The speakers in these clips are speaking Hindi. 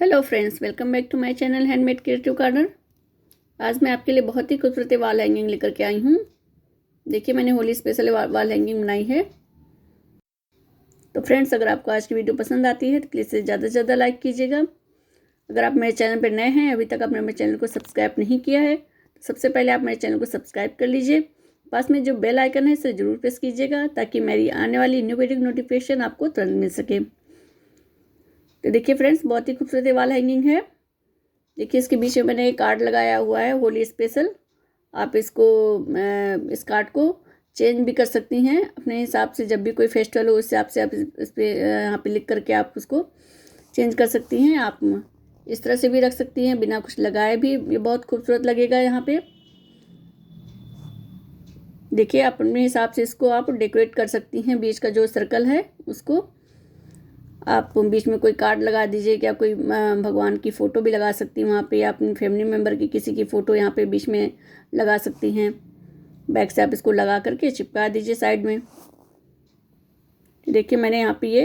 Hello friends, welcome back to my channel handmade creative corner. आज मैं आपके लिए बहुत ही खूबसूरत वॉल हैंगिंग लेकर के आई हूँ। देखिए, मैंने होली स्पेशल वॉल हैंगिंग बनाई है। तो फ्रेंड्स, अगर आपको आज की वीडियो पसंद आती है तो प्लीज़ से ज़्यादा से ज़्यादा लाइक कीजिएगा। अगर आप मेरे चैनल पर नए हैं, अभी तक आपने मेरे चैनल को सब्सक्राइब नहीं किया है तो सबसे पहले आप मेरे चैनल को सब्सक्राइब कर लीजिए। पास में जो बेल आइकन है इसे ज़रूर प्रेस कीजिएगा ताकि मेरी आने वाली न्यू वीडियो नोटिफिकेशन आपको तुरंत मिल सके। तो देखिए फ्रेंड्स, बहुत ही खूबसूरत वॉल हैंगिंग है। देखिए, इसके बीच में मैंने एक कार्ड लगाया हुआ है होली स्पेशल। आप इसको इस कार्ड को चेंज भी कर सकती हैं अपने हिसाब से। जब भी कोई फेस्टिवल हो उस हिसाब से आप इस पे यहाँ पे लिख करके आप उसको चेंज कर सकती हैं। आप इस तरह से भी रख सकती हैं बिना कुछ लगाए भी, ये बहुत खूबसूरत लगेगा यहाँ पे। देखिए, आप अपने हिसाब से इसको आप डेकोरेट कर सकती हैं। बीच का जो सर्कल है उसको आप बीच में कोई कार्ड लगा दीजिए, या कोई भगवान की फ़ोटो भी लगा सकती हैं वहाँ पे, या अपनी फैमिली मेम्बर की किसी की फ़ोटो यहाँ पे बीच में लगा सकती हैं। बैक से आप इसको लगा करके चिपका दीजिए साइड में। देखिए, मैंने यहाँ पे ये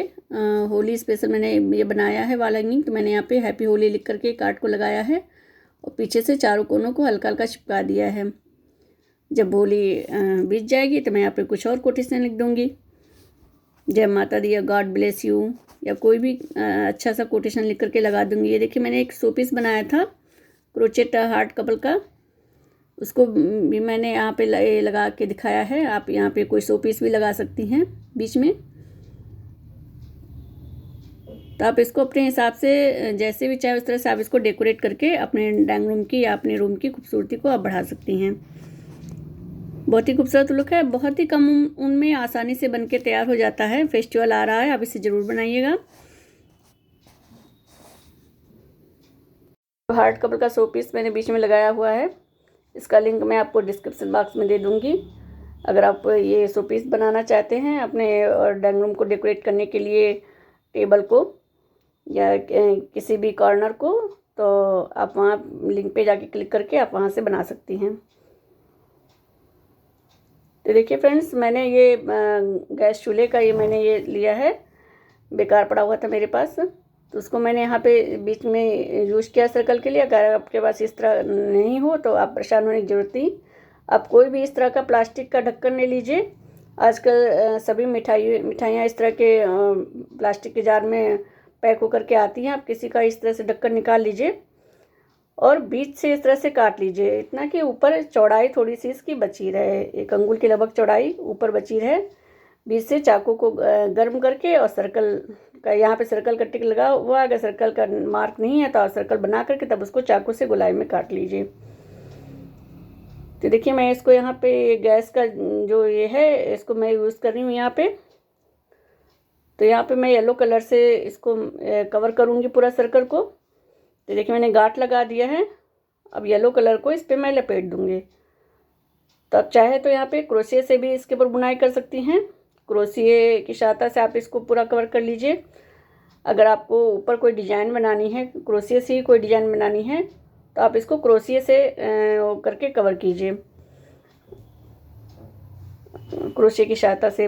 होली स्पेशल मैंने ये बनाया है वॉल हैंगिंग। तो मैंने यहाँ पे हैप्पी होली लिख करके कार्ड को लगाया है और पीछे से चारों कोनों को हल्का हल्का चिपका दिया है। जब होली बीत जाएगी तो मैं यहाँ पे कुछ और कोटेशन लिख दूँगी, जय माता दी या गॉड ब्लेस यू, या कोई भी अच्छा सा कोटेशन लिख करके लगा दूंगी। ये देखिए, मैंने एक शो पीस बनाया था क्रोचेट हार्ट कपल का, उसको भी मैंने यहाँ पे लगा के दिखाया है। आप यहाँ पे कोई शो पीस भी लगा सकती हैं बीच में। तो आप इसको अपने हिसाब से जैसे भी चाहे उस तरह से आप इसको डेकोरेट करके अपने डाइनिंग रूम की या अपने रूम की खूबसूरती को आप बढ़ा सकती हैं। बहुत ही खूबसूरत लुक है, बहुत ही कम उनमें आसानी से बनके तैयार हो जाता है। फेस्टिवल आ रहा है, आप इसे ज़रूर बनाइएगा। हार्ट कपल का शो पीस मैंने बीच में लगाया हुआ है, इसका लिंक मैं आपको डिस्क्रिप्शन बॉक्स में दे दूँगी। अगर आप ये शो पीस बनाना चाहते हैं अपने डाइनिंग रूम को डेकोरेट करने के लिए, टेबल को या किसी भी कॉर्नर को, तो आप वहाँ लिंक पे जाके क्लिक करके आप वहाँ से बना सकती हैं। तो देखिए फ्रेंड्स, मैंने ये गैस चूल्हे का ये मैंने ये लिया है, बेकार पड़ा हुआ था मेरे पास, तो उसको मैंने यहाँ पे बीच में यूज़ किया सर्कल के लिए। अगर आपके पास इस तरह नहीं हो तो आप परेशान होने की ज़रूरत नहीं। आप कोई भी इस तरह का प्लास्टिक का ढक्कन ले लीजिए। आजकल सभी मिठाइयाँ इस तरह के प्लास्टिक के जार में पैक होकर के आती हैं। आप किसी का इस तरह से ढक्कन निकाल लीजिए और बीच से इस तरह से काट लीजिए, इतना कि ऊपर चौड़ाई थोड़ी सी इसकी बची रहे, 1 अंगुल की लगभग चौड़ाई ऊपर बची रहे। बीच से चाकू को गर्म करके और सर्कल का यहाँ पे सर्कल का टिक लगा हुआ, अगर सर्कल का मार्क नहीं है तो आप सर्कल बना करके तब उसको चाकू से गोलाई में काट लीजिए। तो देखिए, मैं इसको यहाँ पे गैस का जो ये है इसको मैं यूज़ कर रही हूँ यहाँ पे। तो यहाँ पे मैं येलो कलर से इसको कवर करूँगी पूरा सर्कल को। तो देखिए, मैंने गांठ लगा दिया है। अब येलो कलर को इस पर मैं लपेट दूँगी। तो आप चाहे तो यहाँ पे क्रोशिया से भी इसके ऊपर बुनाई कर सकती हैं। क्रोशिया की सहायता से आप इसको पूरा कवर कर लीजिए। अगर आपको ऊपर कोई डिज़ाइन बनानी है, क्रोशिया से ही कोई डिज़ाइन बनानी है, तो आप इसको क्रोशिया से करके कवर कीजिए क्रोशिया की सहायता से।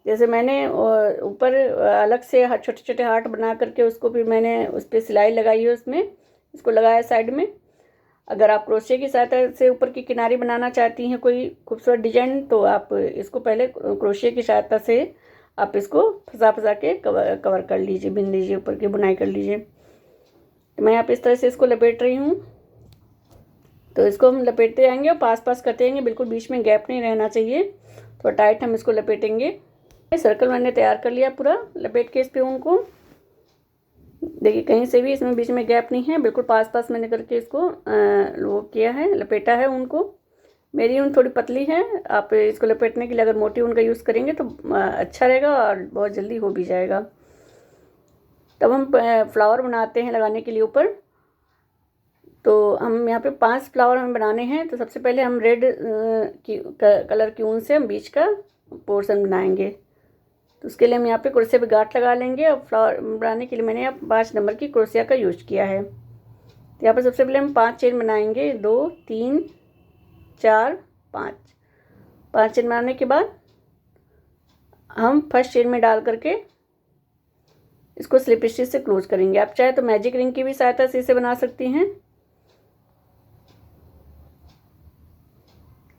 जैसे मैंने ऊपर अलग से छोटे छोटे हार्ट बना करके उसको भी मैंने उस पर सिलाई लगाई है, उसमें इसको लगाया साइड में। अगर आप क्रोशिया की सहायता से ऊपर की किनारी बनाना चाहती हैं कोई खूबसूरत डिजाइन, तो आप इसको पहले क्रोशिया की सहायता से आप इसको फंसा के कवर कर लीजिए, बिन लीजिए, ऊपर की बुनाई कर लीजिए। तो मैं यहाँ पे इस तरह से इसको लपेट रही हूँ। तो इसको हम लपेटते जाएंगे और पास पास करते जाएंगे, बिल्कुल बीच में गैप नहीं रहना चाहिए। थोड़ा टाइट हम इसको लपेटेंगे। सर्कल मैंने तैयार कर लिया पूरा लपेट के इस पे ऊन को। देखिए, कहीं से भी इसमें बीच में गैप नहीं है, बिल्कुल पास पास मैंने करके इसको वो किया है, लपेटा है ऊन को। मेरी ऊन थोड़ी पतली है, आप इसको लपेटने के लिए अगर मोटी ऊन का यूज़ करेंगे तो अच्छा रहेगा और बहुत जल्दी हो भी जाएगा। तब हम फ्लावर बनाते हैं लगाने के लिए ऊपर। तो हम यहाँ पे 5 फ्लावर हमें बनाने हैं। तो सबसे पहले हम रेड कलर की ऊन से हम बीच का पोर्शन बनाएंगे। तो उसके लिए हम यहाँ पे क्रोशिया पे गांठ लगा लेंगे। और फ्लावर बनाने के लिए मैंने यहाँ 5 नंबर की क्रोशिया का यूज किया है। तो यहाँ पर सबसे पहले हम 5 चेन बनाएंगे, 2 3 4 5। 5 चेन बनाने के बाद हम फर्स्ट चेन में डाल करके इसको स्लिप स्टिच से क्लोज करेंगे। आप चाहे तो मैजिक रिंग की भी सहायता से इसे बना सकती हैं।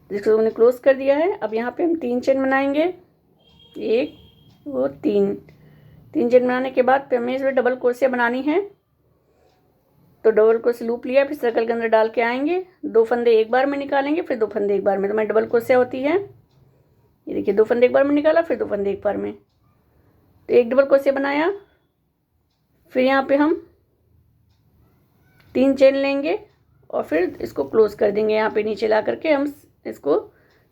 जिसको हमने क्लोज कर दिया है। अब यहाँ पे हम 3 चेन बनाएंगे, 1 2 3। 3 चेन बनाने के बाद फिर हमें इसमें डबल क्रोशिया बनानी है। तो डबल क्रोशिया लूप लिया, फिर सर्कल के अंदर डाल के आएंगे, 2 फंदे एक बार में निकालेंगे, फिर 2 फंदे एक बार में। तो हमारी डबल क्रोशिया होती है। ये देखिए 2 फंदे एक बार में निकाला, फिर 2 फंदे एक बार में, तो एक डबल क्रोशिया बनाया। फिर यहाँ पे हम 3 चेन लेंगे और फिर इसको क्लोज कर देंगे। यहाँ पे नीचे ला करके हम इसको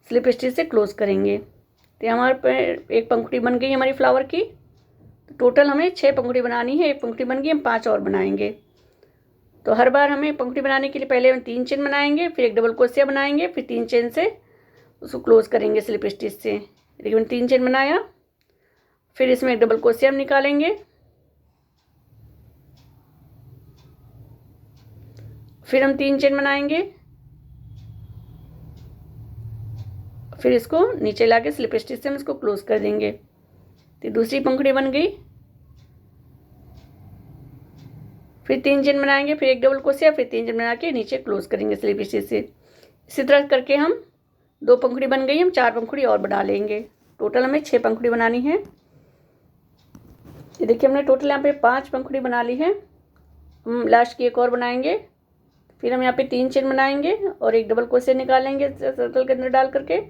स्लिप स्टिच से क्लोज करेंगे। तो हमारे पे एक पंखुड़ी बन गई हमारी फ्लावर की। तो टोटल हमें 6 पंखुड़ी बनानी है। एक पंखुड़ी बन गई, हम 5 और बनाएंगे। तो हर बार हमें पंखुड़ी बनाने के लिए पहले हम 3 चेन बनाएंगे, फिर एक डबल क्रोशिया बनाएंगे, फिर 3 चेन से उसको क्लोज करेंगे स्लिप स्टिच से। देखिए मैंने 3 चेन बनाया, फिर इसमें एक डबल क्रोशिया हम निकालेंगे, फिर हम 3 चेन बनाएंगे, फिर इसको नीचे लाके स्लिप स्टिच से हम इसको क्लोज कर देंगे। तो दूसरी पंखुड़ी बन गई। फिर 3 चेन बनाएंगे, फिर एक डबल क्रोशिया, फिर 3 चेन बना के नीचे क्लोज करेंगे स्लिप स्टिच से। इसी तरह करके हम 2 पंखुड़ी बन गई, हम 4 पंखुड़ी और बना लेंगे। टोटल हमें 6 पंखुड़ी बनानी है। ये देखिए हमने टोटल यहाँ पे 5 पंखुड़ी बना ली है। हम लास्ट की एक और बनाएंगे। फिर हम यहाँ पे 3 चेन बनाएंगे और एक डबल क्रोशिया निकालेंगे सर्कल के अंदर डाल करके।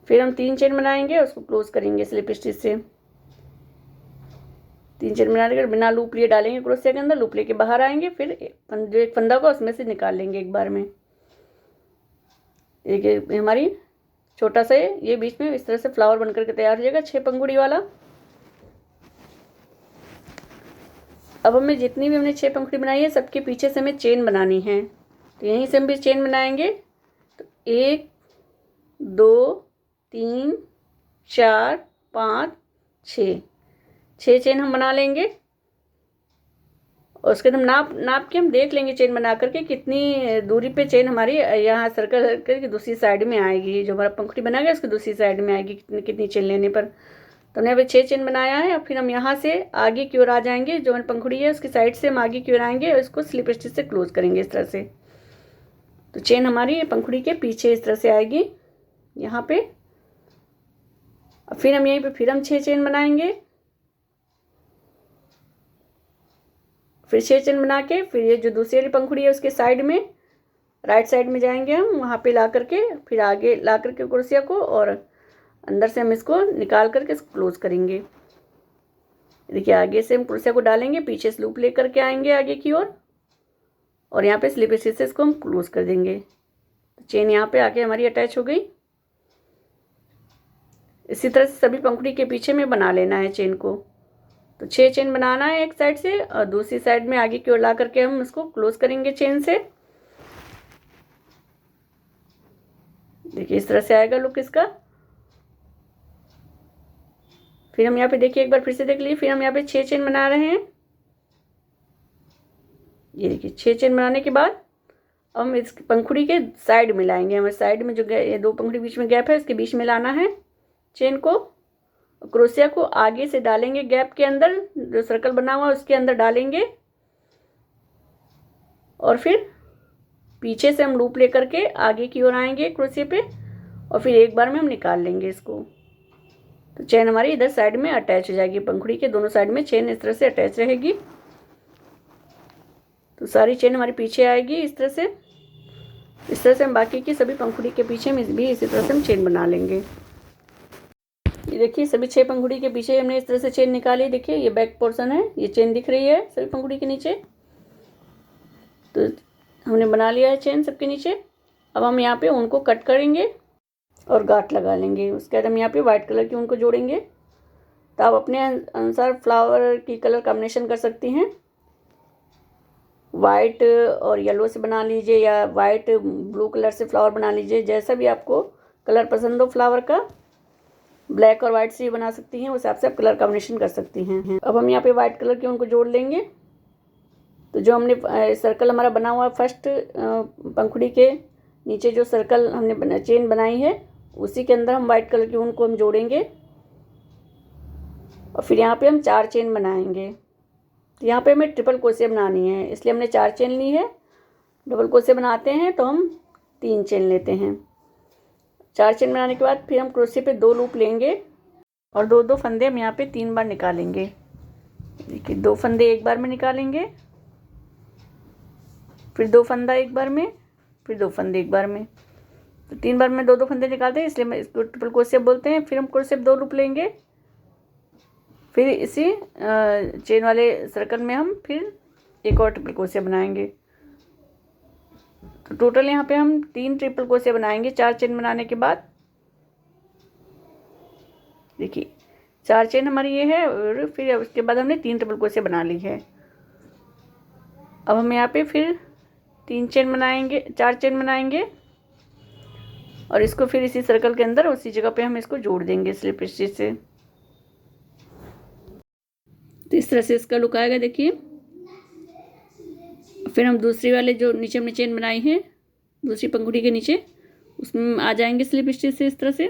फिर हम 3 चेन बनाएंगे और उसको क्लोज करेंगे स्लिप स्टिच से। 3 चेन बनाने के बिना लूप लिए डालेंगे क्रोशिया के अंदर, लूप लेके बाहर आएंगे, फिर जो एक फंदा को उसमें से निकाल लेंगे एक बार में। देखिए हमारी छोटा सा ये बीच में इस तरह से फ्लावर बन करके तैयार हो जाएगा 6 पंखुड़ी वाला। अब हमें जितनी भी हमने 6 पंखुड़ी बनाई है, सबके पीछे से हमें चेन बनानी है। तो यहीं से हम भी चेन बनाएंगे। तो 1 2 3 4 5 6 चेन हम बना लेंगे। और उसके हम नाप के हम देख लेंगे चेन बना करके कितनी दूरी पे चेन हमारी यहाँ सर्कल की दूसरी साइड में आएगी। जो हमारा पंखुड़ी बना गया उसकी दूसरी साइड में आएगी कितनी चेन लेने पर। तो हमने अभी 6 चेन बनाया है। और फिर हम यहाँ से आगे की ओर आ जाएंगे, जो हमारी पंखुड़ी है उसकी साइड से हम आगे की ओर आएंगे और इसको स्लिप स्टिच से क्लोज करेंगे इस तरह से। तो चेन हमारी पंखुड़ी के पीछे इस तरह से आएगी यहाँ पे। फिर हम यहीं पे फिर हम 6 चेन बनाएंगे। फिर 6 चेन बना के फिर ये जो दूसरी वाली पंखुड़ी है उसके साइड में राइट साइड में जाएंगे हम, वहाँ पे ला करके फिर आगे ला करके क्रोशिया को और अंदर से हम इसको निकाल करके इसको क्लोज करेंगे। देखिए आगे से हम क्रोशिया को डालेंगे, पीछे से लूप लेकर के आएंगे आगे की ओर और यहाँ पे स्लिप स्टिच से इसको हम क्लोज कर देंगे। तो चेन यहाँ पे आके हमारी अटैच हो गई। इसी तरह से सभी पंखुड़ी के पीछे में बना लेना है चेन को। तो 6 चेन बनाना है एक साइड से और दूसरी साइड में आगे की ओर ला करके हम इसको क्लोज करेंगे चेन से। देखिए इस तरह से आएगा लुक इसका। फिर हम यहाँ पे देखिए एक बार फिर से देख लीजिए। फिर हम यहाँ पे 6 चेन बना रहे हैं। ये देखिए 6 चेन बनाने के बाद हम इस पंखुड़ी के साइड में लाएंगे। हमारे साइड में जो ये 2 पंखुड़ी बीच में गैप है उसके बीच में लाना है चेन को। क्रोशिया को आगे से डालेंगे गैप के अंदर, जो सर्कल बना हुआ है उसके अंदर डालेंगे और फिर पीछे से हम लूप लेकर के आगे की ओर आएंगे क्रोशिया पे और फिर एक बार में हम निकाल लेंगे इसको। तो चेन हमारी इधर साइड में अटैच हो जाएगी। पंखुड़ी के दोनों साइड में चेन इस तरह से अटैच रहेगी। तो सारी चेन हमारी पीछे आएगी इस तरह से। इस तरह से हम बाकी की सभी पंखुड़ी के पीछे में भी इसी तरह से हम चेन बना लेंगे। ये देखिए सभी 6 पंखुड़ी के पीछे हमने इस तरह से चेन निकाली। देखिए ये बैक पोर्शन है, ये चेन दिख रही है सभी पंखुड़ी के नीचे। तो हमने बना लिया है चेन सबके नीचे। अब हम यहाँ पे उनको कट करेंगे और गांठ लगा लेंगे। उसके बाद हम यहाँ पे वाइट कलर की उनको जोड़ेंगे। तो आप अपने अनुसार फ्लावर की कलर कॉम्बिनेशन कर सकती हैं। वाइट और येलो से बना लीजिए या वाइट ब्लू कलर से फ्लावर बना लीजिए, जैसा भी आपको कलर पसंद हो फ्लावर का। ब्लैक और वाइट से भी बना सकती हैं, उस हिसाब से आप कलर कॉम्बिनेशन कर सकती हैं। अब हम यहाँ पे वाइट कलर के उनको जोड़ लेंगे। तो जो हमने सर्कल हमारा बना हुआ फर्स्ट पंखुड़ी के नीचे जो सर्कल हमने चेन बनाई है उसी के अंदर हम वाइट कलर की उनको हम जोड़ेंगे। और फिर यहाँ पे हम 4 चेन बनाएंगे। तो यहाँ पे हमें ट्रिपल क्रोशिया बनानी है, इसलिए हमने 4 चेन ली है। डबल क्रोशिया बनाते हैं तो हम 3 चेन लेते हैं। 4 चेन बनाने के बाद फिर हम क्रोशिया पे 2 लूप लेंगे और 2-2 फंदे हम यहाँ पे 3 बार निकालेंगे। देखिए 2 फंदे एक बार में निकालेंगे, फिर 2 फंदा एक बार में, फिर 2 फंदे एक बार में। तो 3 बार में 2-2 फंदे निकालते हैं, इसलिए मैं इसको ट्रिपल क्रोशिया बोलते हैं। फिर हम क्रोशिया पे 2 लूप लेंगे, फिर इसी चेन वाले सर्कल में हम फिर एक और ट्रिपल क्रोशिया बनाएंगे। तो टोटल यहाँ पे हम 3 ट्रिपल क्रोशिया बनाएंगे 4 चेन बनाने के बाद। देखिए 4 चेन हमारी ये है और फिर उसके बाद हमने 3 ट्रिपल क्रोशिया बना ली है। अब हम यहाँ पे फिर 3 चेन बनाएंगे, 4 चेन बनाएंगे और इसको फिर इसी सर्कल के अंदर उसी जगह पे हम इसको जोड़ देंगे स्लिप स्टिच से। तो इस तरह से इसका लुक आएगा। देखिए फिर हम दूसरी वाले जो नीचे हमने चेन बनाई है दूसरी पंखुड़ी के नीचे, उसमें आ जाएंगे स्लिप स्टिच से इस तरह से।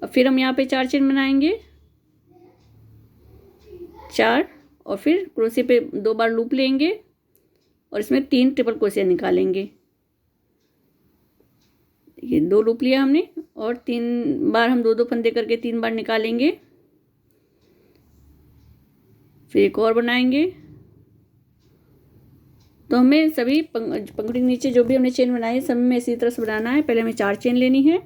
अब फिर हम यहाँ पे 4 चेन बनाएंगे, 4, और फिर क्रोशिया पे 2 बार लूप लेंगे और इसमें 3 ट्रिपल क्रोशिया निकालेंगे। ये 2 लूप लिया हमने और 3 बार हम 2-2 फंदे करके 3 बार निकालेंगे। फिर एक और बनाएंगे। तो हमें सभी पंखुड़ी के नीचे जो भी हमने चेन बनाई है सब में इसी तरह से बनाना है। पहले हमें 4 चेन लेनी है,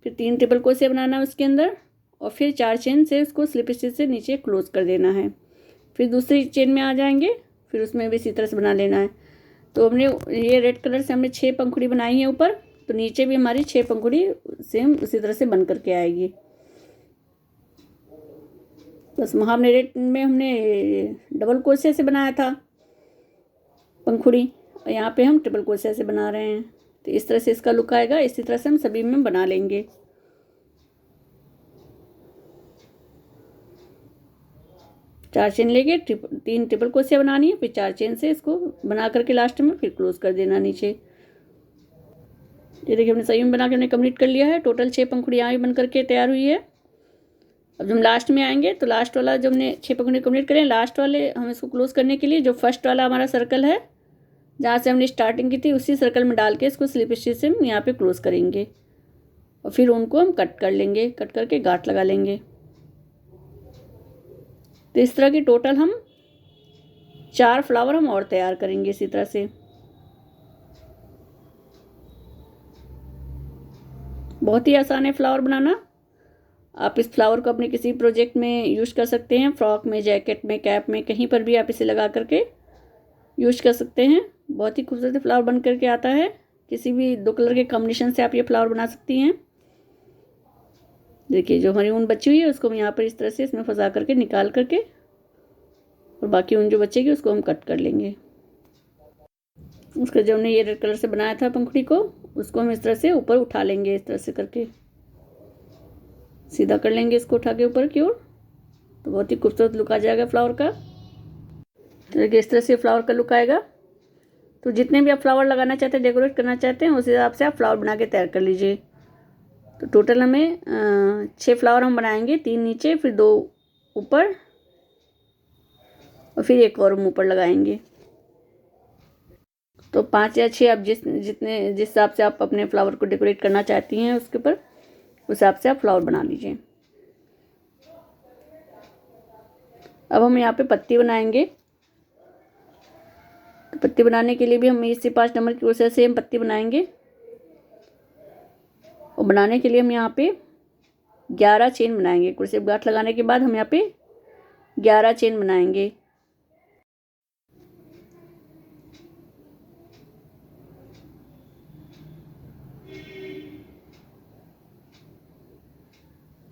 फिर 3 ट्रिपल क्रोशिया बनाना है उसके अंदर और फिर 4 चेन से उसको स्लिप स्टिच से नीचे क्लोज कर देना है। फिर दूसरी चेन में आ जाएंगे, फिर उसमें भी इसी तरह से बना लेना है। तो हमने ये रेड कलर से हमने 6 पंखुड़ी बनाई है ऊपर, तो नीचे भी हमारी 6 पंखुड़ी सेम उसी तरह से बन करके आएगी। बस वहाँ हमने रेड में हमने डबल क्रोशिया से बनाया था पंखुड़ी और यहाँ पे हम ट्रिपल क्रोशिया से बना रहे हैं। तो इस तरह से इसका लुक आएगा। इसी तरह से हम सभी में बना लेंगे। चार चेन लेके 3 ट्रिपल क्रोशिया बनानी है, फिर 4 चेन से इसको बना करके लास्ट में फिर क्लोज कर देना नीचे। ये देखिए हमने सही में बना के हमने कंप्लीट कर लिया है। टोटल 6 पंखुड़ियाँ भी बन करके तैयार हुई है। अब जब हम लास्ट में आएंगे तो लास्ट वाला जो हमने 6 पंखुड़ी कंप्लीट करें, लास्ट वाले हम इसको क्लोज करने के लिए जो फर्स्ट वाला हमारा सर्कल है जहाँ से हमने स्टार्टिंग की थी उसी सर्कल में डाल के इसको स्लिप स्टिच से हम यहाँ पे क्लोज करेंगे और फिर उनको हम कट कर लेंगे, कट करके गांठ लगा लेंगे। तो इस तरह की टोटल हम 4 फ्लावर हम और तैयार करेंगे इसी तरह से। बहुत ही आसान है फ्लावर बनाना। आप इस फ्लावर को अपने किसी प्रोजेक्ट में यूज़ कर सकते हैं, फ्रॉक में, जैकेट में, कैप में, कहीं पर भी आप इसे लगा करके यूज़ कर सकते हैं। बहुत ही खूबसूरत फ्लावर बन करके आता है। किसी भी 2 कलर के कॉम्बिनेशन से आप ये फ्लावर बना सकती हैं। देखिए जो हमारी ऊन बची हुई है उसको हम यहाँ पर इस तरह से इसमें फंसा करके निकाल करके और बाकी ऊन जो बचेगी उसको हम कट कर लेंगे। उसका जो हमने ये रेड कलर से बनाया था पंखुड़ी को उसको हम इस तरह से ऊपर उठा लेंगे, इस तरह से करके सीधा कर लेंगे इसको उठा के ऊपर की ओर। तो बहुत ही खूबसूरत लुक आ जाएगा फ्लावर का। तो देखिए इस तरह से फ्लावर का लुक आएगा। तो जितने भी आप फ्लावर लगाना चाहते हैं, डेकोरेट करना चाहते हैं, उस हिसाब से आप फ्लावर बना के तैयार कर लीजिए। तो टोटल हमें 6 फ्लावर हम बनाएंगे, 3 नीचे, फिर 2 ऊपर और फिर एक और हम ऊपर लगाएंगे। तो 5 या 6 आप जिस हिसाब से आप अपने फ्लावर को डेकोरेट करना चाहती हैं उसके ऊपर उस हिसाब से आप फ्लावर बना लीजिए। अब हम यहाँ पे पत्ती बनाएंगे। तो पत्ती बनाने के लिए भी हम इसी 5 नंबर की प्रोसेस से हम पत्ती बनाएंगे। और बनाने के लिए हम यहाँ पे 11 चेन बनाएंगे। कुर्सी पे गांठ लगाने के बाद हम यहाँ पे 11 चेन बनाएंगे।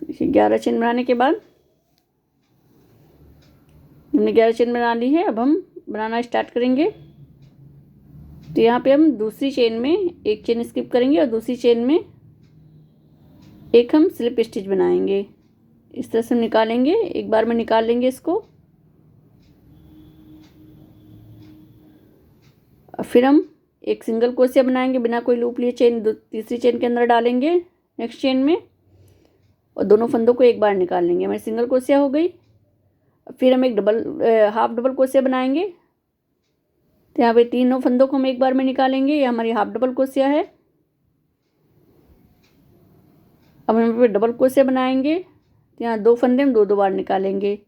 देखिए 11 चेन बनाने के बाद हमने 11 चेन बना ली है। अब हम बनाना स्टार्ट करेंगे। तो यहाँ पे हम दूसरी चेन में एक चेन स्किप करेंगे और दूसरी चेन में एक हम स्लिप स्टिच बनाएंगे। इस तरह से हम निकालेंगे, एक बार में निकाल लेंगे इसको। और फिर हम एक सिंगल क्रोशिया बनाएंगे बिना कोई लूप लिए, चेन तीसरी चेन के अंदर डालेंगे नेक्स्ट चेन में और दोनों फंदों को एक बार निकाल लेंगे। हमारी सिंगल क्रोशिया हो गई। फिर हम एक हाफ डबल क्रोशिया बनाएंगे। तो यहाँ पे तीनों फंदों को हम एक बार में निकालेंगे। ये हमारी हाफ डबल क्रोशिया है। अब हम यहाँ पे डबल क्रोशिया बनाएंगे। तो यहाँ 2 फंदे हम 2 बार निकालेंगे।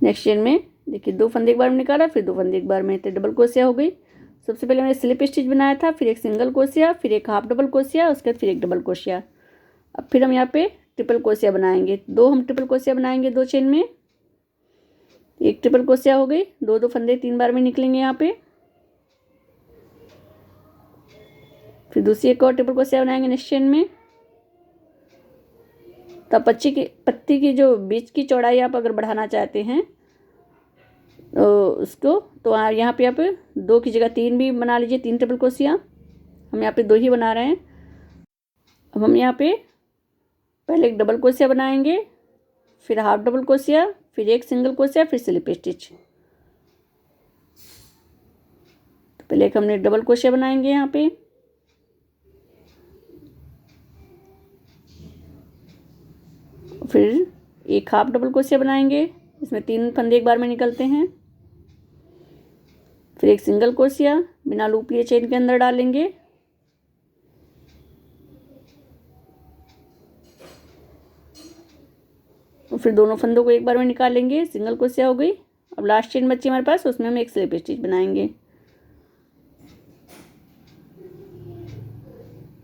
नेक्स्ट चेन में देखिए 2 फंदे एक बार में निकाला, फिर 2 फंदे एक बार में, तो डबल क्रोशिया हो गई। सबसे पहले हमने स्लिप स्टिच बनाया था, फिर एक सिंगल क्रोशिया, फिर एक हाफ डबल क्रोशिया, उसके बाद फिर एक डबल क्रोशिया। अब फिर हम यहाँ पे ट्रिपल क्रोशिया बनाएंगे। 2 हम ट्रिपल क्रोशिया बनाएंगे 2 चेन में। एक ट्रिपल क्रोशिया हो गई, 2 फंदे 3 बार में निकलेंगे यहाँ पे। फिर दूसरी एक और ट्रिपल क्रोशिया बनाएंगे नेक्स्ट चेन में। तो पत्ती की जो बीच की चौड़ाई आप अगर बढ़ाना चाहते हैं तो उसको, तो यहाँ पे आप 2 की जगह 3 भी बना लीजिए, 3 ट्रिपल क्रोशिया। हम यहाँ पे 2 ही बना रहे हैं। अब हम यहाँ पे पहले एक डबल क्रोशिया बनाएंगे, फिर हाफ डबल क्रोशिया, फिर एक सिंगल क्रोशिया, फिर स्लिप स्टिच। तो पहले एक हमने डबल क्रोशिया बनाएंगे यहाँ पे, फिर एक हाफ डबल क्रोशिया बनाएंगे, इसमें 3 फंदे एक बार में निकलते हैं। फिर एक सिंगल क्रोशिया बिना लूप लिए चेन के अंदर डालेंगे। फिर दोनों फंदों को एक बार में निकालेंगे, सिंगल क्रोशिया हो गई। अब लास्ट चेन बची हमारे पास, उसमें हम एक स्लिप स्टिच बनाएंगे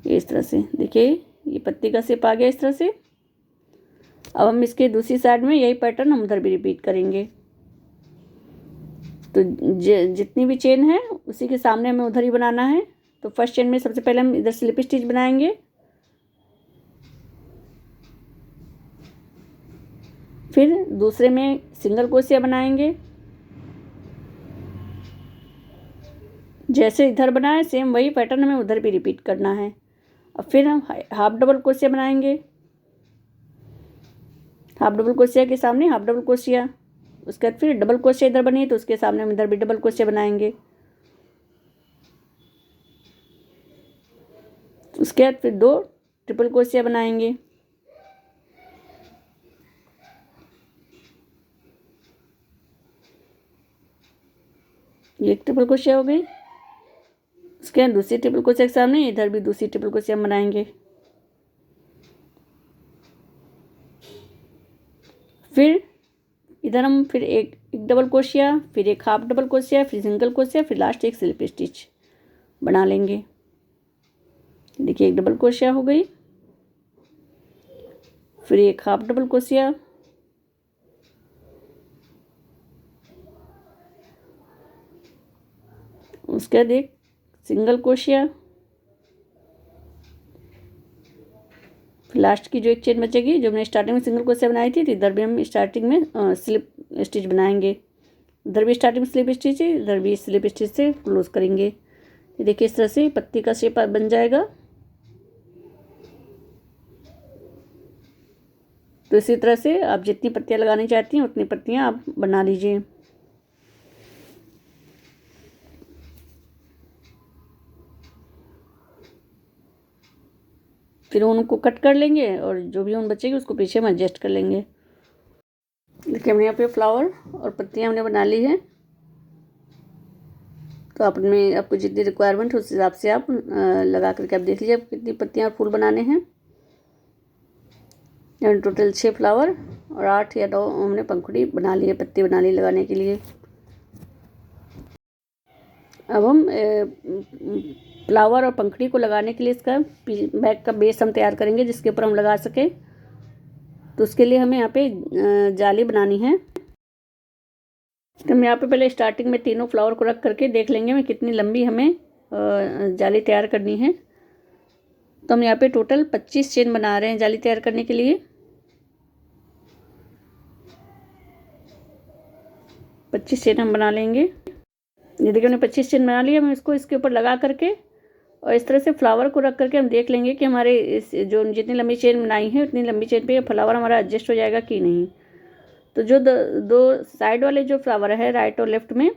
इस तरह से। देखिए ये पत्ती का शेप आ गया इस तरह से। अब हम इसके दूसरी साइड में यही पैटर्न हम उधर भी रिपीट करेंगे। तो जितनी भी चेन है उसी के सामने हमें उधर ही बनाना है। तो फर्स्ट चेन में सबसे पहले हम इधर स्लिप स्टिच बनाएंगे, फिर दूसरे में सिंगल क्रोशिया बनाएंगे। जैसे इधर बनाए सेम वही पैटर्न हमें उधर भी रिपीट करना है। अब फिर हम हाफ डबल क्रोशिया बनाएंगे, हाफ डबल क्रोशिया के सामने हाफ डबल क्रोशिया, उसके बाद फिर डबल क्रोशिया इधर बनी तो उसके सामने हम इधर भी डबल क्रोशिया बनाएंगे। उसके बाद फिर 2 ट्रिपल क्रोशिया बनाएंगे। ये एक ट्रिपल क्रोशिया हो गई। उसके बाद दूसरी ट्रिपल क्रोशिया के सामने इधर भी दूसरी ट्रिपल क्रोशिया बनाएंगे। फिर इधर हम फिर एक डबल क्रोशिया, फिर एक हाफ डबल क्रोशिया, फिर सिंगल क्रोशिया, फिर लास्ट एक स्लिप स्टिच बना लेंगे। देखिए एक डबल क्रोशिया हो गई, फिर एक हाफ डबल क्रोशिया, उसके बाद एक सिंगल क्रोशिया, फिर लास्ट की जो एक चेन बचेगी, जो हमने स्टार्टिंग में सिंगल क्रोशिया बनाई थी, तो इधर भी हम स्टार्टिंग में स्लिप स्टिच बनाएंगे। इधर भी स्टार्टिंग में स्लिप स्टिच है, इधर भी स्लिप स्टिच से क्लोज करेंगे। ये देखिए इस तरह से पत्ती का शेप बन जाएगा। तो इसी तरह से आप जितनी पत्तियां लगानी चाहती हैं उतनी पत्तियां आप बना लीजिए। फिर उनको कट कर लेंगे और जो भी ऊन बचेगी उसको पीछे हम एडजस्ट कर लेंगे। देखिए हमने यहाँ पे फ्लावर और पत्तियाँ हमने बना ली हैं। तो आपको जितनी रिक्वायरमेंट है उस हिसाब से आप लगा करके आप देख लीजिए आप कितनी पत्तियाँ और फूल बनाने हैं। टोटल 6 फ्लावर और 8 या 9 हमने पंखुड़ी बना ली है, पत्ती बना ली लगाने के लिए। अब हम फ्लावर और पंखड़ी को लगाने के लिए इसका बैक का बेस हम तैयार करेंगे जिसके ऊपर हम लगा सकें। तो उसके लिए हमें यहाँ पे जाली बनानी है। तो हम यहाँ पे पहले स्टार्टिंग में तीनों फ्लावर को रख करके देख लेंगे हमें कितनी लंबी हमें जाली तैयार करनी है। तो हम यहाँ पे टोटल 25 चेन बना रहे हैं जाली तैयार करने के लिए। 25 चेन हम बना लेंगे। ये देखिए हमने 25 चेन बना लिया। हम इसको इसके ऊपर लगा करके और इस तरह से फ्लावर को रख करके हम देख लेंगे कि हमारे इस जो जितनी लंबी चेन बनाई है उतनी लंबी चेन पे फ्लावर हमारा एडजस्ट हो जाएगा कि नहीं। तो जो दो साइड वाले जो फ्लावर है राइट और लेफ्ट में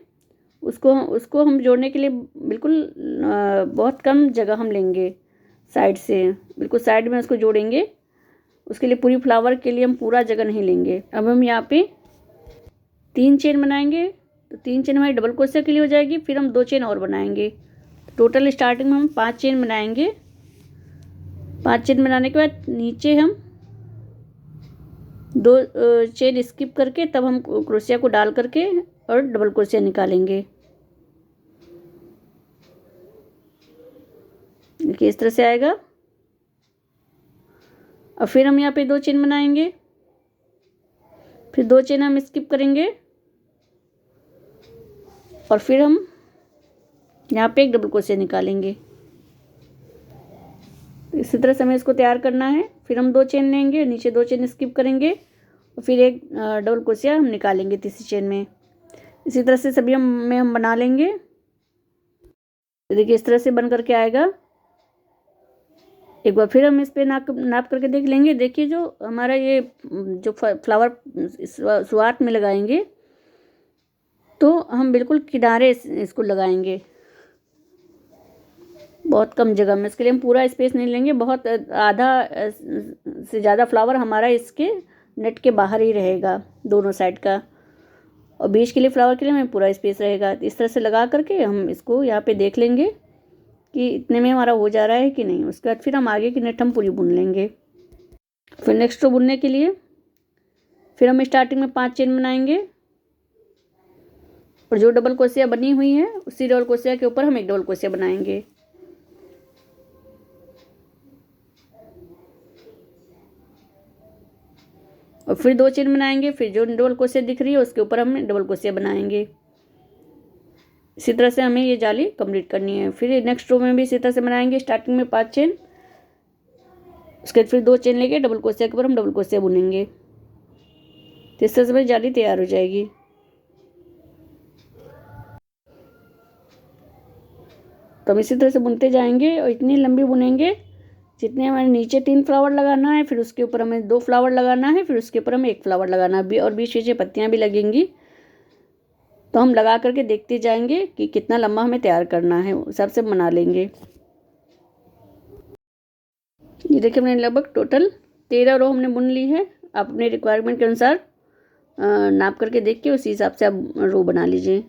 उसको हम जोड़ने के लिए बिल्कुल बहुत कम जगह हम लेंगे, साइड से बिल्कुल साइड में उसको जोड़ेंगे। उसके लिए पूरी फ्लावर के लिए हम पूरा जगह नहीं लेंगे। अब हम यहाँ पे 3 चेन बनाएंगे तो 3 चेन हमारी डबल क्रोशिया के लिए हो जाएगी। फिर हम 2 चेन और बनाएंगे। टोटल स्टार्टिंग में हम 5 चेन बनाएंगे। 5 चेन बनाने के बाद नीचे हम 2 चेन स्किप करके तब हम क्रोशिया को डाल करके और डबल क्रोशिया निकालेंगे। देखिए इस तरह से आएगा। और फिर हम यहाँ पे 2 चेन बनाएंगे। फिर 2 चेन हम स्किप करेंगे और फिर हम यहाँ पे एक डबल क्रोशिया निकालेंगे। इसी तरह से हमें इसको तैयार करना है। फिर हम 2 चेन लेंगे, नीचे 2 चेन स्किप करेंगे और फिर एक डबल क्रोशिया हम निकालेंगे तीसरी चेन में। इसी तरह से सभी हम बना लेंगे। देखिए इस तरह से बन करके आएगा। एक बार फिर हम इस पे नाप करके देख लेंगे। देखिए जो हमारा ये जो फ्लावर शुरुआत में लगाएंगे तो हम बिल्कुल किनारे इसको लगाएंगे, बहुत कम जगह में। इसके लिए हम पूरा स्पेस नहीं लेंगे, बहुत आधा से ज़्यादा फ्लावर हमारा इसके नेट के बाहर ही रहेगा दोनों साइड का, और बीच के लिए फ्लावर के लिए हमें पूरा स्पेस रहेगा। इस तरह से लगा करके हम इसको यहाँ पे देख लेंगे कि इतने में हमारा हो जा रहा है कि नहीं। उसके बाद फिर हम आगे की नेट हम पूरी बुन लेंगे। फिर नेक्स्ट रो बुनने के लिए फिर हम स्टार्टिंग में 5 चेन बनाएंगे और जो डबल क्रोशिया बनी हुई है उसी डबल क्रोशिया के ऊपर हम एक डबल क्रोशिया बनाएंगे। और फिर 2 चेन बनाएंगे। फिर जो डबल क्रोशिया दिख रही है उसके ऊपर हम डबल क्रोशिया बनाएंगे। इसी तरह से हमें ये जाली कंप्लीट करनी है। फिर नेक्स्ट रो में भी इसी तरह से बनाएंगे। स्टार्टिंग में 5 चेन, उसके बाद फिर 2 चेन लेके डबल क्रोशिया के ऊपर हम डबल क्रोशिया बुनेंगे। तो इस तरह से हमारी जाली तैयार हो जाएगी। तो हम इसी तरह से बुनते जाएंगे और इतनी लंबी बुनेंगे जितने हमारे नीचे 3 फ्लावर लगाना है, फिर उसके ऊपर हमें 2 फ्लावर लगाना है, फिर उसके ऊपर हमें 1 फ्लावर लगाना है और बीच बीच में पत्तियाँ भी लगेंगी। तो हम लगा करके देखते जाएंगे कि कितना लंबा हमें तैयार करना है, उस हिसाब से बना लेंगे। ये देखिए हमने लगभग टोटल 13 रो हमने बुन ली है। आप अपने रिक्वायरमेंट के अनुसार नाप करके देख के उसी हिसाब से आप रो बना लीजिए।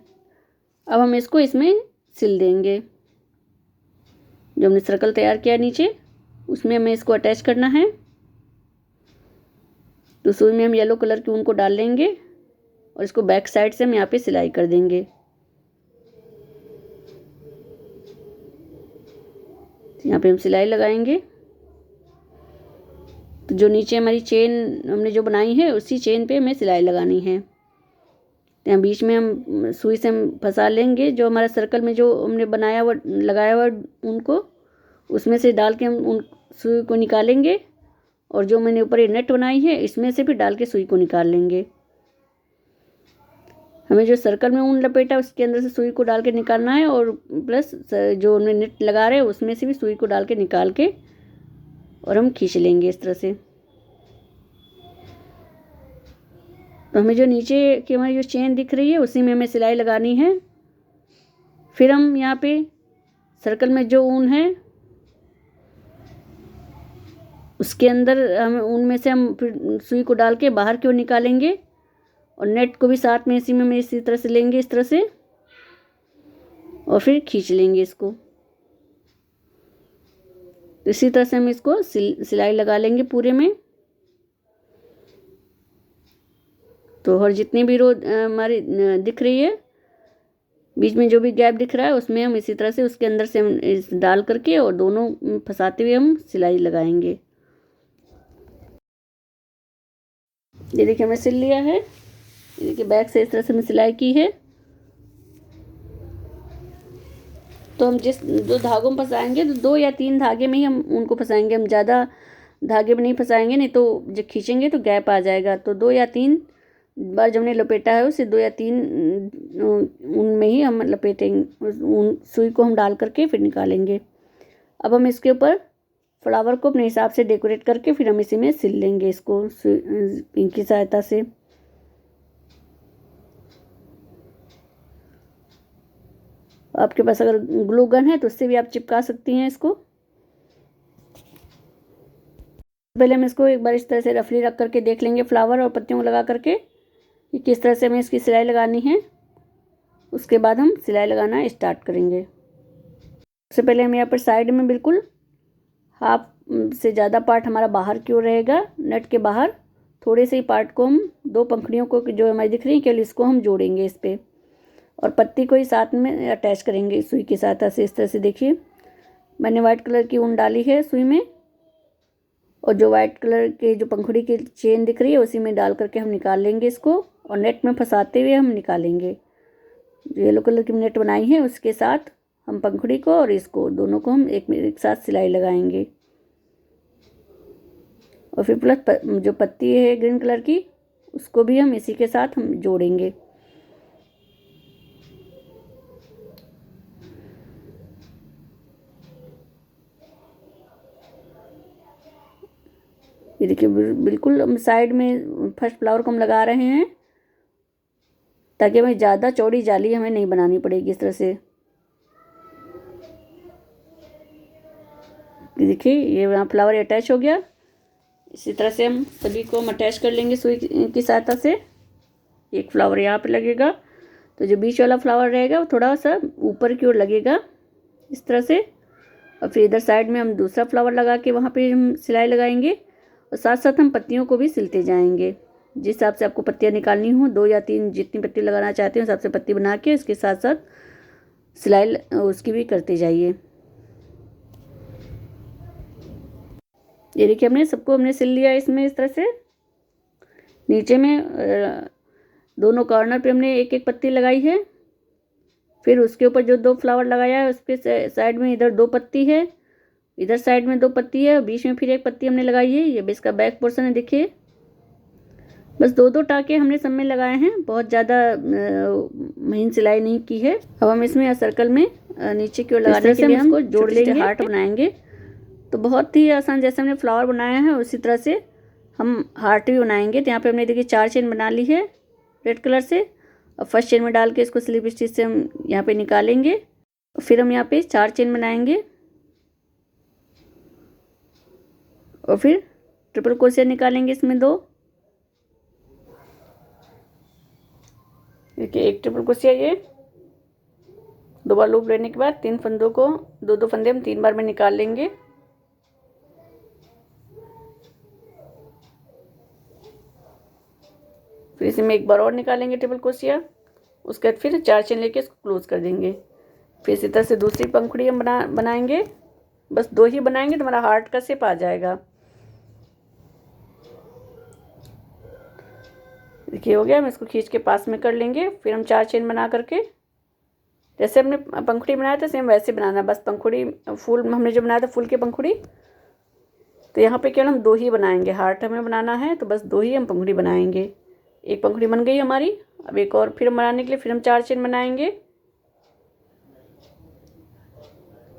अब हम इसको इसमें सिल देंगे। जो हमने सर्कल तैयार किया नीचे उसमें हमें इसको अटैच करना है। तो सुई में हम येलो कलर की ऊन को डाल लेंगे और इसको बैक साइड से हम यहाँ पे सिलाई कर देंगे। यहाँ पे हम सिलाई लगाएंगे। तो जो नीचे हमारी चेन हमने जो बनाई है उसी चेन पे हमें सिलाई लगानी है। तो यहाँ बीच में हम सुई से हम फंसा लेंगे। जो हमारा सर्कल में जो हमने बनाया हुआ लगाया हुआ ऊन को उसमें से डाल के हम उन सुई को निकालेंगे और जो मैंने ऊपर ये नेट बनाई है इसमें से भी डाल के सुई को निकाल लेंगे। हमें जो सर्कल में ऊन लपेटा उसके अंदर से सुई को डाल के निकालना है और प्लस जो हमने नेट लगा रहे हैं उसमें से भी सुई को डाल के निकाल के और हम खींच लेंगे इस तरह से। तो हमें जो नीचे की हमारी जो चेन दिख रही है उसी में हमें सिलाई लगानी है। फिर हम यहाँ पे सर्कल में जो ऊन है उसके अंदर हम ऊन में से हम फिर सुई को डाल के बाहर की ओर निकालेंगे और नेट को भी साथ में इसी में हम इसी तरह से लेंगे इस तरह से और फिर खींच लेंगे इसको। तो इसी तरह से हम इसको सिलाई लगा लेंगे पूरे में। तो और जितनी भी रो हमारी दिख रही है बीच में जो भी गैप दिख रहा है उसमें हम इसी तरह से उसके अंदर से हम इस डाल करके और दोनों फंसाते हुए हम सिलाई लगाएंगे। ये देखिए हमने सिल लिया है। ये देखिए बैक से इस तरह से हमने सिलाई की है। तो हम जो धागों में फंसाएंगे तो 2 या 3 धागे में ही हम उनको फंसाएंगे। हम ज़्यादा धागे में नहीं फंसाएंगे, नहीं तो जब खींचेंगे तो गैप आ जाएगा। तो 2 या 3 बार जब हमने लपेटा है उसे 2 या 3 ऊन में ही हम लपेटेंगे। ऊन सुई को हम डाल करके फिर निकालेंगे। अब हम इसके ऊपर फ्लावर को अपने हिसाब से डेकोरेट करके फिर हम इसी में सिल लेंगे इसको पिन की सहायता से। आपके पास अगर ग्लू गन है तो उससे भी आप चिपका सकती हैं इसको। पहले हम इसको एक बार इस तरह से रफली रख करके देख लेंगे फ्लावर और पत्तियों को लगा करके। कि किस तरह से हमें इसकी सिलाई लगानी है। उसके बाद हम सिलाई लगाना स्टार्ट करेंगे। सबसे पहले हम यहाँ पर साइड में बिल्कुल हाफ से ज़्यादा पार्ट हमारा बाहर की ओर रहेगा, नेट के बाहर थोड़े से ही पार्ट को हम 2 पंखुड़ियों को जो हमारी दिख रही है केवल इसको हम जोड़ेंगे इस पर, और पत्ती को ही साथ में अटैच करेंगे सुई के साथ। ऐसे इस तरह से देखिए मैंने वाइट कलर की ऊन डाली है सुई में, और जो वाइट कलर के जो पंखुड़ी की चेन दिख रही है उसी में डाल करके हम निकाल लेंगे इसको, और नेट में फंसाते हुए हम निकालेंगे। जो येलो कलर की नेट बनाई है उसके साथ हम पंखुड़ी को और इसको दोनों को हम एक साथ सिलाई लगाएंगे। और फिर प्लस जो पत्ती है ग्रीन कलर की उसको भी हम इसी के साथ हम जोड़ेंगे। ये देखिए बिल्कुल हम साइड में फर्स्ट फ्लावर को हम लगा रहे हैं ताकि हमें ज़्यादा चौड़ी जाली हमें नहीं बनानी पड़ेगी। इस तरह से देखिए ये यहाँ फ्लावर अटैच हो गया। इसी तरह से हम सभी को हम अटैच कर लेंगे सुई की सहायता से। एक फ्लावर यहाँ पे लगेगा, तो जो बीच वाला फ्लावर रहेगा वो थोड़ा सा ऊपर की ओर लगेगा इस तरह से, और फिर इधर साइड में हम दूसरा फ्लावर लगा के वहाँ पे हम सिलाई लगाएंगे, और साथ साथ हम पत्तियों को भी सिलते जाएंगे। जिस हिसाब से आपको पत्तियाँ निकालनी हो 2 या 3 जितनी पत्ती लगाना चाहते हैं उस हिसाब से पत्ती बना के इसके साथ साथ सिलाई उसकी भी करते जाइए। ये देखिए हमने सबको हमने सिल लिया इसमें इस तरह से। नीचे में दोनों कॉर्नर पे हमने एक एक पत्ती लगाई है, फिर उसके ऊपर जो 2 फ्लावर लगाया है उस पर साइड में इधर 2 पत्ती है, इधर साइड में 2 पत्ती है, और बीच में फिर एक पत्ती हमने लगाई है। ये भी इसका बैक पोर्शन है देखिए। बस 2-2 टाँके हमने सब में लगाए हैं, बहुत ज़्यादा महीन सिलाई नहीं की है। अब हम इसमें सर्कल में नीचे की ओर लगाने के लिए हम इसको जोड़ लेंगे, हार्ट बनाएंगे। तो बहुत ही आसान, जैसे हमने फ्लावर बनाया है उसी तरह से हम हार्ट भी बनाएंगे। तो यहाँ पे हमने देखिए 4 चेन बना ली है रेड कलर से, और फर्स्ट चेन में डाल के इसको स्लिप स्टिच से हम यहाँ पे निकालेंगे। फिर हम यहाँ पे 4 चेन बनाएंगे, और फिर ट्रिपल क्रोशिया निकालेंगे इसमें 2। देखिए एक ट्रिपल क्रोशिया, ये 2 बार लूप लेने के बाद 3 फंदों को 2-2 फंदे हम 3 बार में निकाल लेंगे। फिर इसमें एक बार और निकालेंगे ट्रिपल क्रोशिया, उसके बाद फिर 4 चेन लेके इसको क्लोज कर देंगे। फिर इसी तरह से दूसरी पंखुड़ी हम बनाएंगे। बस 2 ही बनाएंगे तो हमारा हार्ट का शेप आ जाएगा। देखिए हो गया, हम इसको खींच के पास में कर लेंगे। फिर हम 4 चेन बना करके जैसे हमने पंखुड़ी बनाया था सेम वैसे बनाना। बस पंखुड़ी फूल हमने जो बनाया था फूल की पंखुड़ी, तो यहाँ पे केवल हम 2 ही बनाएंगे। हार्ट हमें बनाना है तो बस 2 ही हम पंखुड़ी बनाएंगे। एक पंखुड़ी बन गई हमारी। अब एक और फिर बनाने के लिए फिर हम 4 चेन बनाएंगे,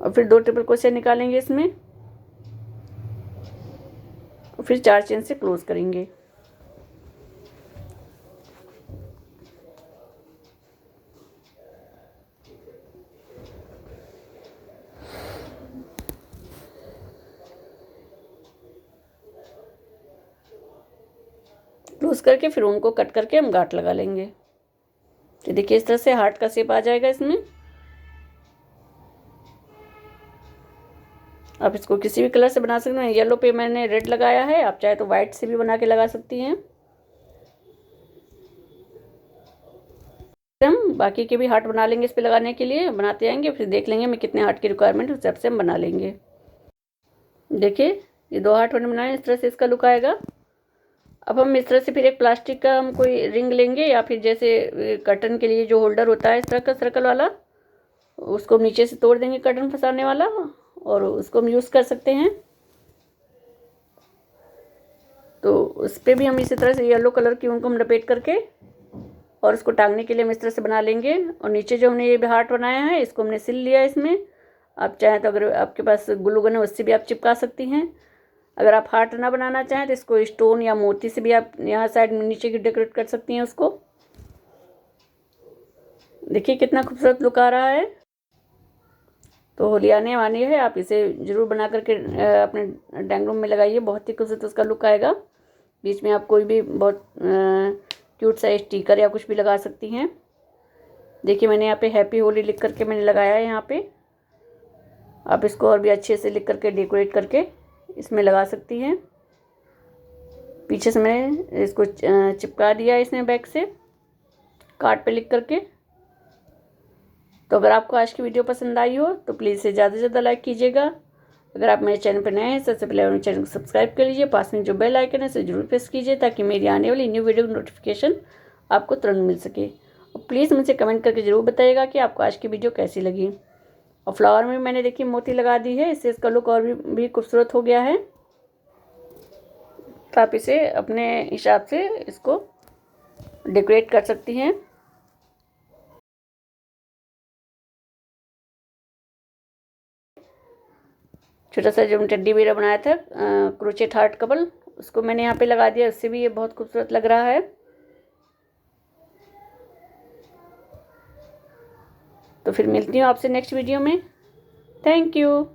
और फिर 2 ट्रिपल क्रोशिया निकालेंगे इसमें, और फिर 4 चेन से क्लोज करेंगे। क्लोज करके फिर उनको कट करके हम गांठ लगा लेंगे। तो देखिए इस तरह से हार्ट का शेप आ जाएगा इसमें। आप इसको किसी भी कलर से बना सकते हैं। येलो पे मैंने रेड लगाया है, आप चाहे तो वाइट से भी बना के लगा सकती हैं। हम बाकी के भी हार्ट बना लेंगे इस पे लगाने के लिए, बनाते आएंगे फिर देख लेंगे हमें कितने हार्ट की रिक्वायरमेंट, उस हिसाब से हम बना लेंगे। देखिए ये 2 हार्ट मैंने बनाए, इस तरह से इसका लुक आएगा। अब हम इस तरह से फिर एक प्लास्टिक का हम कोई रिंग लेंगे, या फिर जैसे कर्टन के लिए जो होल्डर होता है इस तरह का सर्कल वाला, उसको हम नीचे से तोड़ देंगे कर्टन फंसाने वाला, और उसको हम यूज़ कर सकते हैं। तो उस पर भी हम इसी तरह से येलो कलर की उनको हम लपेट करके और उसको टांगने के लिए हम इस तरह से बना लेंगे। और नीचे जो हमने ये हार्ट बनाया है इसको हमने सिल लिया इसमें। आप चाहें तो अगर आपके पास ग्लू गन है उससे भी आप चिपका सकती हैं। अगर आप हार्ट ना बनाना चाहें तो इसको स्टोन या मोती से भी आप यहाँ साइड में नीचे की डेकोरेट कर सकती हैं उसको। देखिए कितना खूबसूरत लुक आ रहा है। तो होली आने वाली है, आप इसे ज़रूर बना करके अपने ड्राइंग रूम में लगाइए, बहुत ही खूबसूरत उसका लुक आएगा। बीच में आप कोई भी बहुत क्यूट सा स्टिकर या कुछ भी लगा सकती हैं। देखिए मैंने यहाँ पे हैप्पी होली लिख करके मैंने लगाया है यहाँ पे। आप इसको और भी अच्छे से लिख करके डेकोरेट करके इसमें लगा सकती हैं। पीछे से मैंने इसको चिपका दिया है इसमें बैक से कार्ड पे लिख करके। तो अगर आपको आज की वीडियो पसंद आई हो तो प्लीज़ इसे ज़्यादा से ज़्यादा लाइक कीजिएगा। अगर आप मेरे चैनल पर नए हैं सबसे पहले मेरे चैनल को सब्सक्राइब कर लीजिए। पास में जो बेल आइकन है उसे जरूर प्रेस कीजिए ताकि मेरी आने वाली न्यू वीडियो की नोटिफिकेशन आपको तुरंत मिल सके। और प्लीज़ मुझे कमेंट करके ज़रूर बताइएगा कि आपको आज की वीडियो कैसी लगी। और फ्लावर में मैंने देखिए मोती लगा दी है, इससे इसका लुक और भी खूबसूरत हो गया है। तो आप इसे अपने हिसाब से इसको डेकोरेट कर सकती हैं। छोटा सा जो टेडी बेयर बनाया था क्रोचेट हार्ट कपल, उसको मैंने यहाँ पे लगा दिया, उससे भी ये बहुत खूबसूरत लग रहा है। तो फिर मिलती हूँ आपसे नेक्स्ट वीडियो में। Thank you.